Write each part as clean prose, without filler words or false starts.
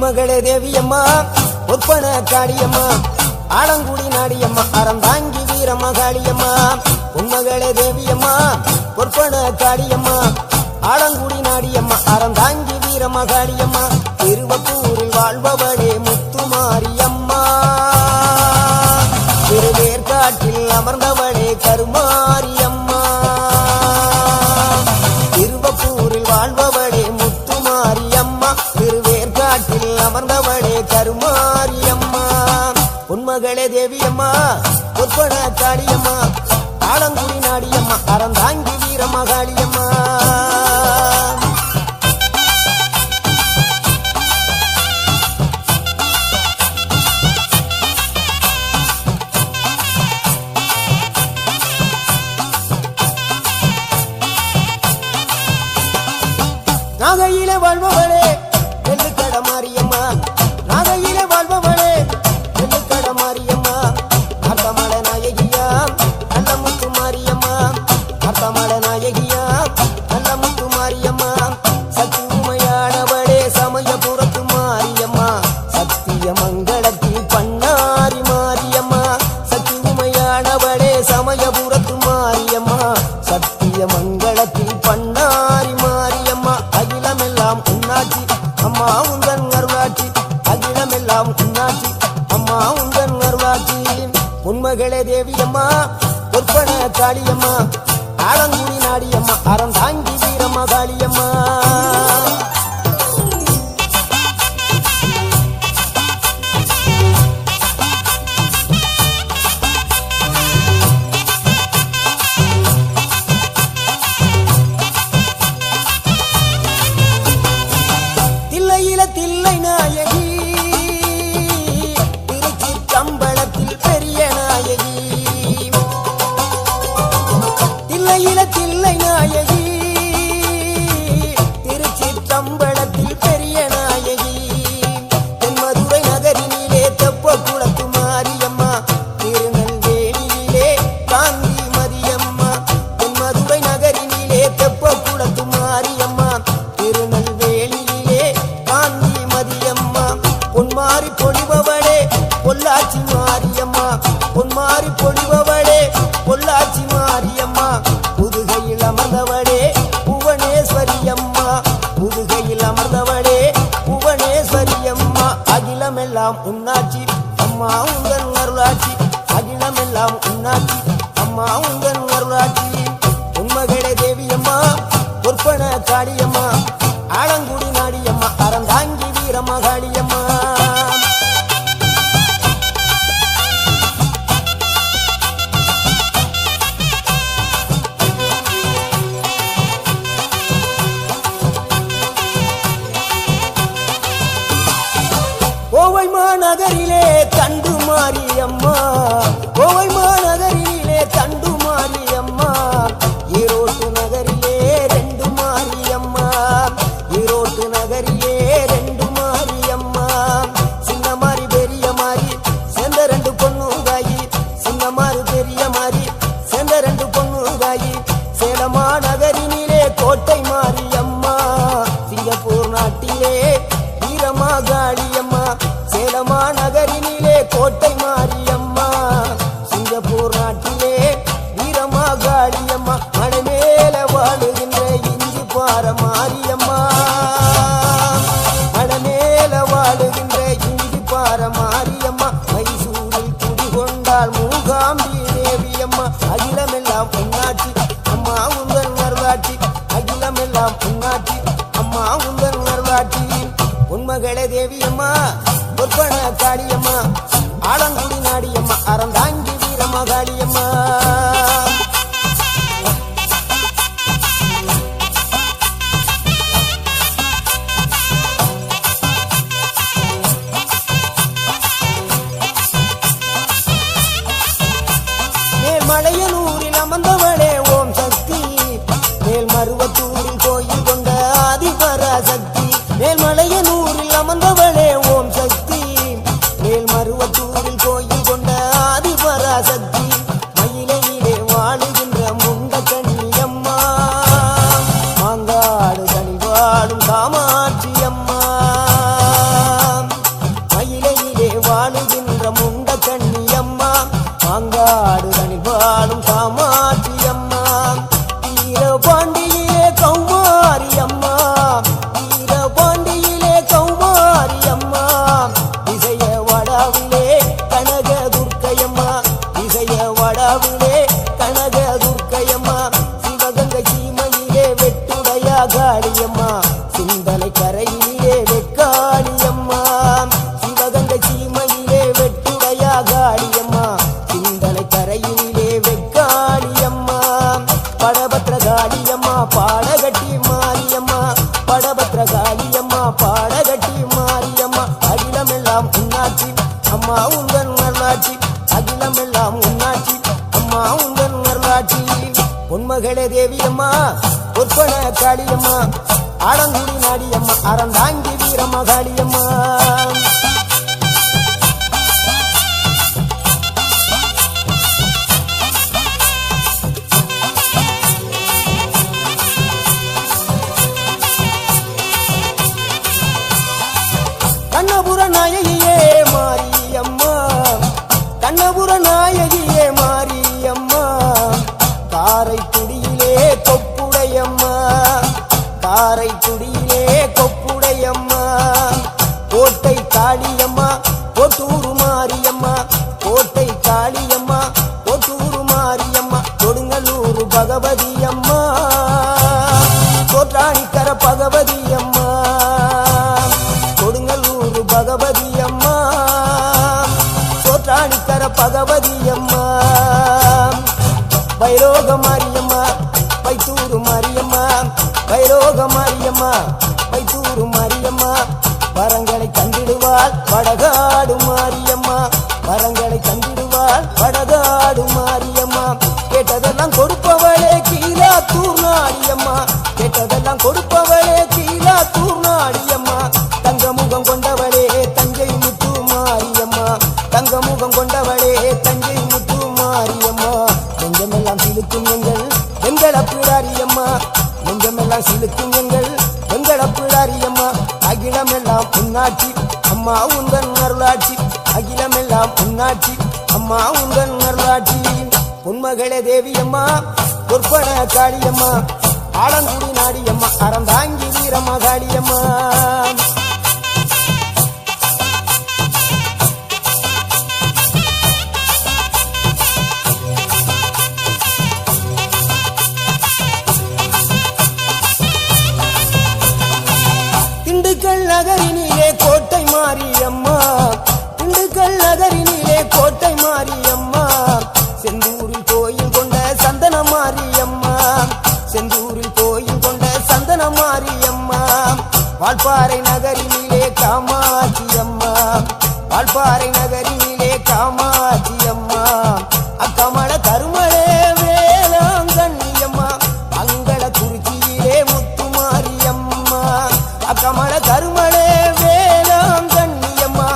பொன்மகளே தேவியம்மா ஒப்பன காளியம்மா ஆலங்குடி நாடியம்மா அறந்தாங்கி வீரமகாளியம்மா பொன்மகளே தேவியம்மா ஒப்பன காளியம்மா ஆலங்குடி நாடியம்மா அறந்தாங்கி வீரமகாளியம்மா திருவப்பூரில் வாழ்பவளே முத்துமாரியம்மா திருவேற்காட்டில் அமர்ந்தவளே கருமாரியம்மா திருவப்பூரில் வாழ்பவளே முத்துமாரியம்மா திருவேற்காட்டில் அமர்ந்தவளே கருமாரியம்மா பொன்மகளே தேவியம்மா ஒப்பன காளியம்மா ஆலங்குடி நாடியம்மா அறந்தாங்கி வீரமகாளியம்மா நாகையிலே வாழ்பவளே நெல்லுக்கட மாரியம்மா நாகையிலே வாழ்பவளே நெல்லுக்கட மாரியம்மா அர்த்தமல நாயகியா நல்ல முத்து மாரியம்மா அர்த்தமல நாயகியா நல்ல முத்து மாரியம்மா சக்தி உமையானவளே சமயபுரத்து மாரியம்மா சத்திய மங்களத்தில் பண்ணாரி மாரியம்மா சக்தி உமையானவளே சமயபுரத்து மாரியம்மா சத்திய மங்களத்தில் பண்ணாரி மாரியம்மா அகிலமெல்லாம் உன்னாட்சி அம்மா உந்தன் அருளாட்சி அகிலமெல்லாம் உன்னாட்சி அம்மா உந்தன் அருளாட்சி பொன்மகளே தேவியம்மா ஒப்பன காளியம்மா ஆலங்குடி நாடியம்மா அறந்தாங்கி வீரமகாளியம்மா தில்லை நாயகி திருச்சி கம்பளத்தில் பெரிய நாயகி தில்லை நாயகி திருச்சி கம்பளத்தில் பெரிய நாயகி தென்மதுரை நகரினிலே தெப்ப குளத்து மாரியம்மா திருநெல்வேலியிலே காந்தி மதியம்மா தென்மதுரை நகரினிலே தெப்ப குளத்து மாரியம்மா திருநெல்வேலியிலே காந்தி மதியம்மா பொன்மாரி பொழிபவளே பொள்ளாச்சி மாரியம்மா பொன்மாரி பொழிபவளே பொள்ளாச்சி மாரியம்மா புதுகையில் அமர்ந்தவளே புவனேஸ்வரியம்மா புதுகையில் அமர்ந்தவளே புவனேஸ்வரியம்மா அகிலமெல்லாம் உன்னாட்சி அம்மா உந்தன் அருளாட்சி அகிலமெல்லாம் உன்னாட்சி அம்மா உந்தன் அருளாட்சி பொன்மகளே தேவியம்மா ஒப்பன காளியம்மா ஆலங்குடி நாடியம்மா அறந்தாங்கி வீரமகாளியம்மா கோவை மாநகரிலே தண்டு மாரியம்மா கோவை மாநகரிலே தண்டு மாரியம்மா ஈரோட்டு நகரிலே ரெண்டு மாரியம்மா ஈரோட்டு நகரிலே ரெண்டு மாரியம்மா சின்ன மாறி பெரிய மாறி சேர்ந்த ரெண்டு பொண்ணுகாயி சின்ன மாறி பெரிய மாறி சேர்ந்த ரெண்டு பொண்ணுகாயி சேலமா நகரினிலே கோட்டை மாரியம்மா சிங்கப்பூர் நாட்டிலே வீரமகாளியம்மா சேலமா நகரினிலே கோட்டை மாரியம்மா சிங்கப்பூர் நாட்டிலே வீரமகாளியம்மா மலை மேல வாழுகின்ற இஞ்சி பார மாரியம்மா மலை மேல வாழுகின்ற இஞ்சி பார மாரியம்மா மைசூரில் குடிகொண்டால் மூகாம்பி தேவியம்மா அகிலமெல்லாம் உன்னாட்சி அம்மா உந்தன் அருளாட்சி அகிலமெல்லாம் உன்னாட்சி அம்மா உந்தன் அருளாட்சி பொன்மகளே தேவியம்மா ஒப்பன காளியம்மா ஆலங்குடி நாடியம்மா அறந்தாங்கி வீரமகாளியம்மா மேல்மலையனூரில் அமர்ந்தவளே ஓம் சக்தி மேல்மருவத்தூரில் கோயில் கொண்ட ஆதிபராசக்தி மேல்மலையனூரில் அமர்ந்தவளே ஓம் சக்தி மேல்மருவத்தூரில் கோயில் கொண்ட ஆதிபராசக்தி மயிலையில் கட்டி மாரியம்மா அகிலமெல்லாம் உன்னாட்சி அம்மா உங்கள் நல்லாட்சி அகிலமெல்லாம் உன்னாட்சி அம்மா உங்கள் நல்லாட்சி பொன்மகளே தேவியம்மா பொற்பன காளியம்மா ஆடங்குடி நாடியம்மா அறந்தாங்கி வீரம்மா காளியம்மா கண்ணபுர நாயகியே மாரியம்மா கண்ணபுர நாயகியே மாரியம்மா காரைக்குடியிலே கொப்புடையம்மா காரைக்குடியிலே கொப்புடையம்மா கோட்டை காளியம்மா கோட்டூரு மாரியம்மா கோட்டை காளியம்மா கோட்டூரு மாரியம்மா கொடுங்கலூரு பகவதி அம்மா தோற்றாணிக்கர பகவதி அம்மா கொடுங்கலூரு பகவதி அம்மா தோற்றாணிக்கர பகவதி அம்மா வைரோக மாரியம்மா வைத்தூரு மாரியம்மா வைரோக மாரியம்மா வைத்தூரு மாரியம்மா வரங்களை தந்திடுவாள் வடகாடு மாரியம்மா வரங்களை தந்திடுவாள் வடகாடு மாரியம்மா கேட்டதெல்லாம் கொடுப்பவளே கீழாத்தூர் நாடியம்மா கேட்டதெல்லாம் கொடுப்பவளே கீழாத்தூர் நாடியம்மா தங்க முகம் கொண்டவளே தஞ்சை முத்து மாரியம்மா தங்க முகம் கொண்டவளே தஞ்சை முத்து மாரியம்மா நெஞ்சமெல்லாம் சிலுக்கும் எங்கள் அப்பிடாரியம்மா நெஞ்சமெல்லாம் சிலுக்கும் எங்கள் அப்பிடாரியம்மா அகிலமெல்லாம் உன்னாட்சி அம்மா உங்கள் அருளாட்சி அகிலமெல்லாம் உன்னாட்சி அம்மா உங்கள் அருளாட்சி பொன்மகளே தேவியம்மா பொற்பன காளியம்மா ஆலங்குடி நாடியம்மா அறந்தாங்கி வீரம்மா காளியம்மா திண்டுக்கல் நகரினிலே கோட்டை மாரியம்மா திண்டுக்கல் நகரினிலே கோட்டை மாரியம்மா செந்தூரில் கோயில் கொண்ட சந்தன மாரியம்மா செந்தூரில் கோயில் கொண்ட சந்தன மாரியம்மா வால்பாறை நகரினிலே காமாட்சி அம்மா வால்பாறை நகரினிலே காமாட்சி அம்மா அக்கமல கருமளே வேளாங்கண்ணியம்மா அங்கள குறிச்சியிலே முத்து மாரியம்மா அக்கமல கருமளே வேளாங்கண்ணியம்மா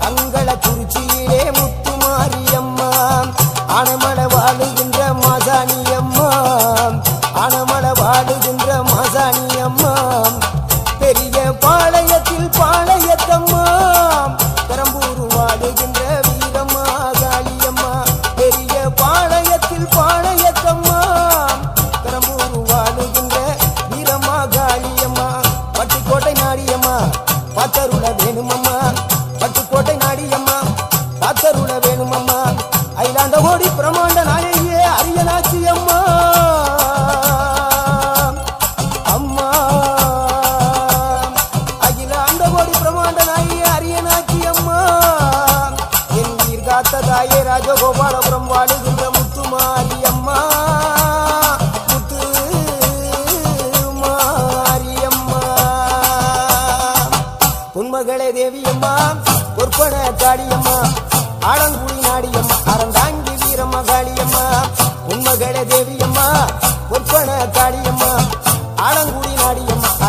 அங்கள குறிச்சியிலே முத்து மாரியம்மா ஆனமல வாழுகின்ற மாசாணியம்மா ஆனமல வாழுகின்ற மாசாணியம்மா பெரிய பாளையத்தில் பாளையத்தம்மா பெரம்பூர் வாழுகின்ற வீரம்மா காளியம்மா பெரிய பாளையத்தில் பாளையத்தம்மா பெரம்பூர் வாழுகின்ற வீரம்மா காளியம்மா பட்டுக்கோட்டை நாடியம்மா பாத்தருள வேணுமம்மா பட்டுக்கோட்டை நாடியம்மா பாத்தருள வேணுமம்மா அயிலாண்ட ஓடி பிரமாண்ட நாயகியே அரியனாச்சி அம்மா அம்மா அகிலாண்ட ஓடி பிரமாண்ட நாயகியே அரியனாச்சி அம்மா என் உயிர் காத்த தாயே ராஜகோபாலபுரம் வாழுகின்ற முத்து மாரியம்மா முத்து மாரியம்மா பொன்மகளே தேவியம்மா பொற்பன காளியம்மா ஆலங்குடி நாடியம்மா அறந்தாங்கி வீரம்மா காளியம்மா பொன்மகளே தேவியம்மா பொற்பன காளியம்மா ஆலங்குடி நாடியம்மா